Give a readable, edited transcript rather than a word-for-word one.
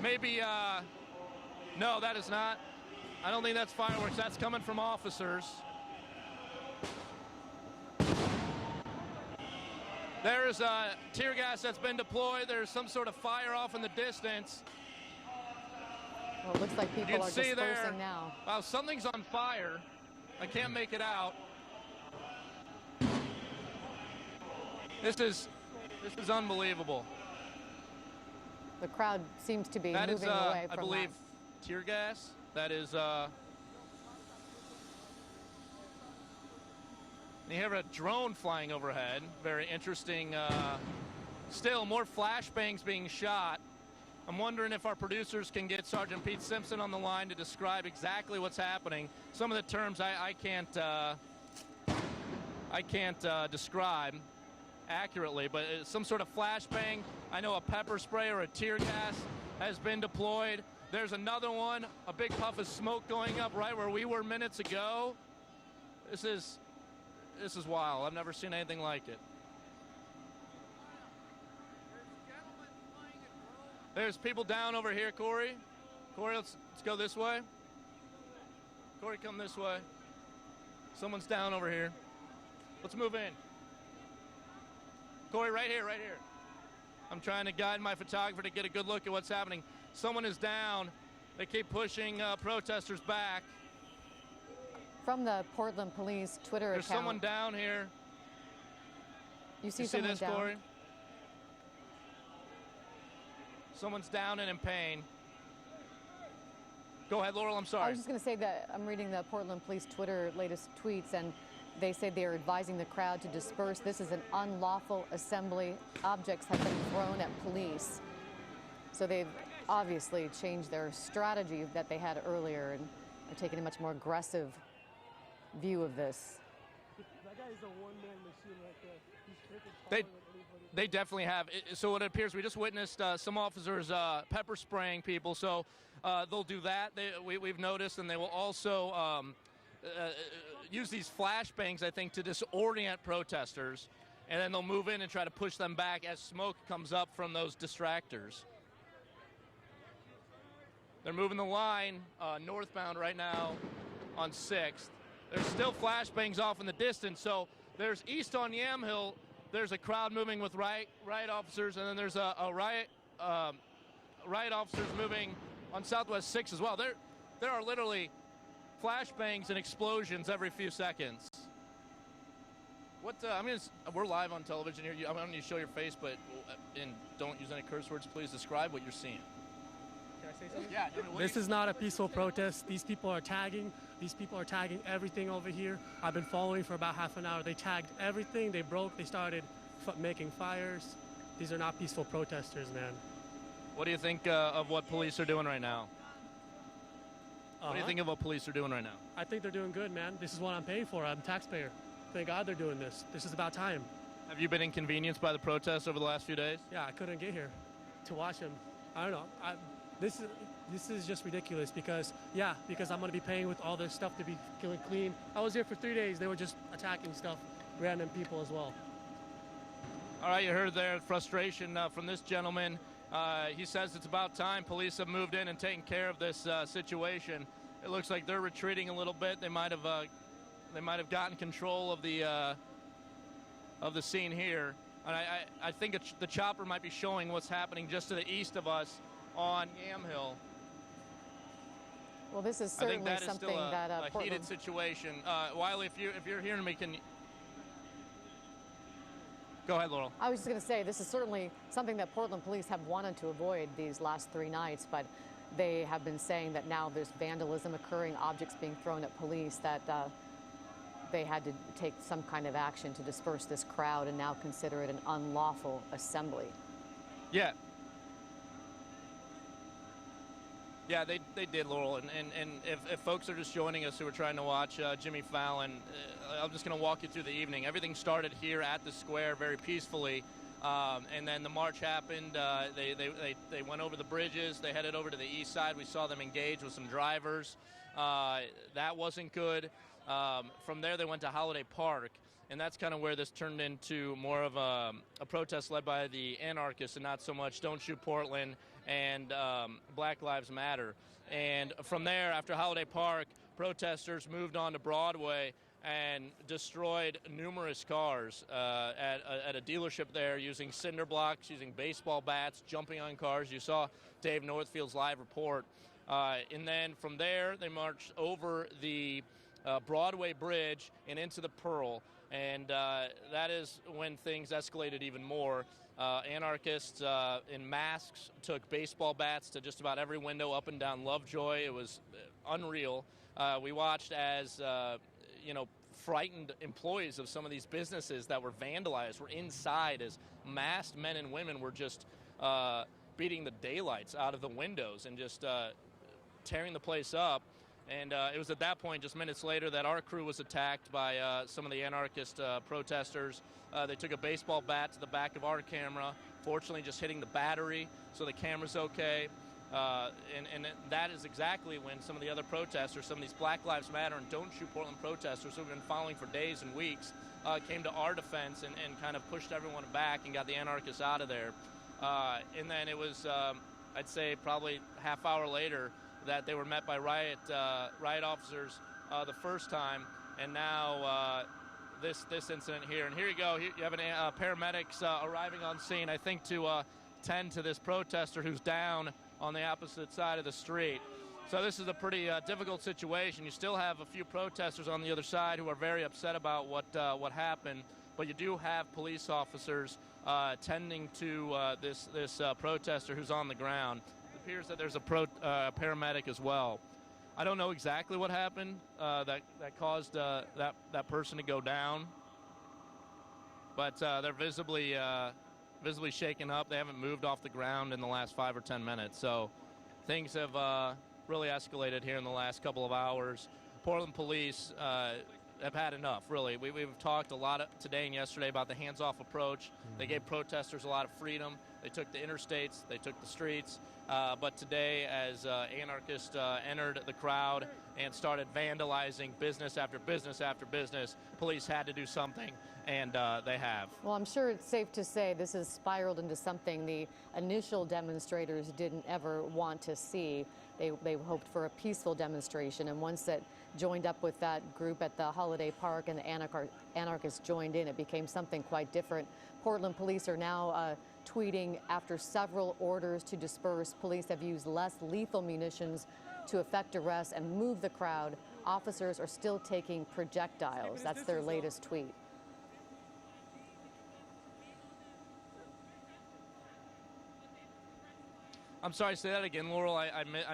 maybe, no, that is not. I don't think that's fireworks. That's coming from officers. There is tear gas that's been deployed. There's some sort of fire off in the distance. Well, it looks like people are dispersing now. Wow, something's on fire. I can't make it out. This is unbelievable. The crowd seems to be moving away from I believe, tear gas. That is, you have a drone flying overhead. Very interesting. Still, more flashbangs being shot. I'm wondering if our producers can get Sergeant Pete Simpson on the line to describe exactly what's happening. Some of the terms I can't describe accurately, but some sort of flashbang. I know a pepper spray or a tear gas has been deployed. There's another one, a big puff of smoke going up right where we were minutes ago. This is wild. I've never seen anything like it. There's people down over here, Corey. Corey, let's go this way. Corey, come this way. Someone's down over here. Let's move in. Corey, right here, right here. I'm trying to guide my photographer to get a good look at what's happening. Someone is down. They keep pushing protesters back. From the Portland Police Twitter account. There's someone down here. You see someone this, down? Corey? Someone's down and in pain. Go ahead, Laurel, I'm sorry. I was just going to say that I'm reading the Portland Police Twitter latest tweets, and they say they are advising the crowd to disperse. This is an unlawful assembly. Objects have been thrown at police. So they've obviously changed their strategy that they had earlier and are taking a much more aggressive view of this. That guy's a one-man machine right there. He's freaking taller than anybody. They definitely have. So it appears we just witnessed some officers pepper spraying people. So they'll do that. We've noticed, and they will also use these flashbangs, I think, to disorient protesters. And then they'll move in and try to push them back as smoke comes up from those distractors. They're moving the line northbound right now on 6th. There's still flashbangs off in the distance. So there's east on Yamhill. There's a crowd moving with riot officers, and then there's a riot officers moving on Southwest 6 as well. There are literally flashbangs and explosions every few seconds. We're live on television here. I'm going to show your face, but and don't use any curse words. Please describe what you're seeing. Can I say something? Yeah. This is not a peaceful protest. These people are tagging. These people are tagging everything over here. I've been following for about half an hour. They tagged everything. They broke. They started making fires. These are not peaceful protesters, man. What do you think of what police are doing right now? What do you think of what police are doing right now? I think they're doing good, man. This is what I'm paying for. I'm a taxpayer. Thank God they're doing this. This is about time. Have you been inconvenienced by the protests over the last few days? Yeah, I couldn't get here to watch them. I don't know. This is just ridiculous because I'm going to be paying with all this stuff to be clean. I was here for 3 days. They were just attacking stuff, random people as well. All right, you heard their frustration from this gentleman. He says it's about time. Police have moved in and taken care of this situation. It looks like they're retreating a little bit. They might have gotten control of the scene here. And I think the chopper might be showing what's happening just to the east of us on Yamhill. Well, this is certainly I think that something is still that a Portland... heated situation. Wiley, if you're hearing me, can you... Go ahead, Laurel. I was just going to say, this is certainly something that Portland police have wanted to avoid these last 3 nights, but they have been saying that now there's vandalism occurring, objects being thrown at police, that they had to take some kind of action to disperse this crowd and now consider it an unlawful assembly. Yeah. Yeah, they did, Laurel. And if folks are just joining us who are trying to watch Jimmy Fallon, I'm just going to walk you through the evening. Everything started here at the square very peacefully, and then the march happened. They went over the bridges. They headed over to the east side. We saw them engage with some drivers. That wasn't good. From there, they went to Holiday Park, and that's kind of where this turned into more of a protest led by the anarchists and not so much Don't Shoot Portland and Black Lives Matter. And from there, after Holiday Park, protesters moved on to Broadway and destroyed numerous cars at a dealership there, using cinder blocks, using baseball bats, jumping on cars. You saw Dave Northfield's live report. And then from there, they marched over the Broadway Bridge and into the Pearl. And that is when things escalated even more. Anarchists in masks took baseball bats to just about every window up and down Lovejoy. It was unreal. We watched as frightened employees of some of these businesses that were vandalized were inside, as masked men and women were just beating the daylights out of the windows and just tearing the place up. And it was at that point, just minutes later, that our crew was attacked by some of the anarchist protesters. They took a baseball bat to the back of our camera, fortunately just hitting the battery, so the camera's okay. And that is exactly when some of the other protesters, some of these Black Lives Matter and Don't Shoot Portland protesters who have been following for days and weeks, came to our defense and kind of pushed everyone back and got the anarchists out of there. And then it was, I'd say, probably half hour later that they were met by riot officers the first time, and now this incident here. And here you go. You have paramedics arriving on scene, I think, to tend to this protester who's down on the opposite side of the street. So this is a pretty difficult situation. You still have a few protesters on the other side who are very upset about what happened, but you do have police officers tending to this protester who's on the ground. It appears that there's a paramedic as well. I don't know exactly what happened that caused that person to go down, but they're visibly shaken up. They haven't moved off the ground in the last 5 or 10 minutes. So things have really escalated here in the last couple of hours. Portland police have had enough, really. We've talked a lot today and yesterday about the hands-off approach. Mm-hmm. They gave protesters a lot of freedom. They took the interstates. They took the streets. But today, as anarchists entered the crowd and started vandalizing business after business after business, police had to do something, and they have. Well, I'm sure it's safe to say this has spiraled into something the initial demonstrators didn't ever want to see. They hoped for a peaceful demonstration, and once that joined up with that group at the Holiday Park and the anarchists joined in, it became something quite different. Portland police are now tweeting after several orders to disperse. Police have used less lethal munitions to effect arrests and move the crowd. Officers are still taking projectiles. That's their latest tweet. I'm sorry, say that again, Laurel. I missed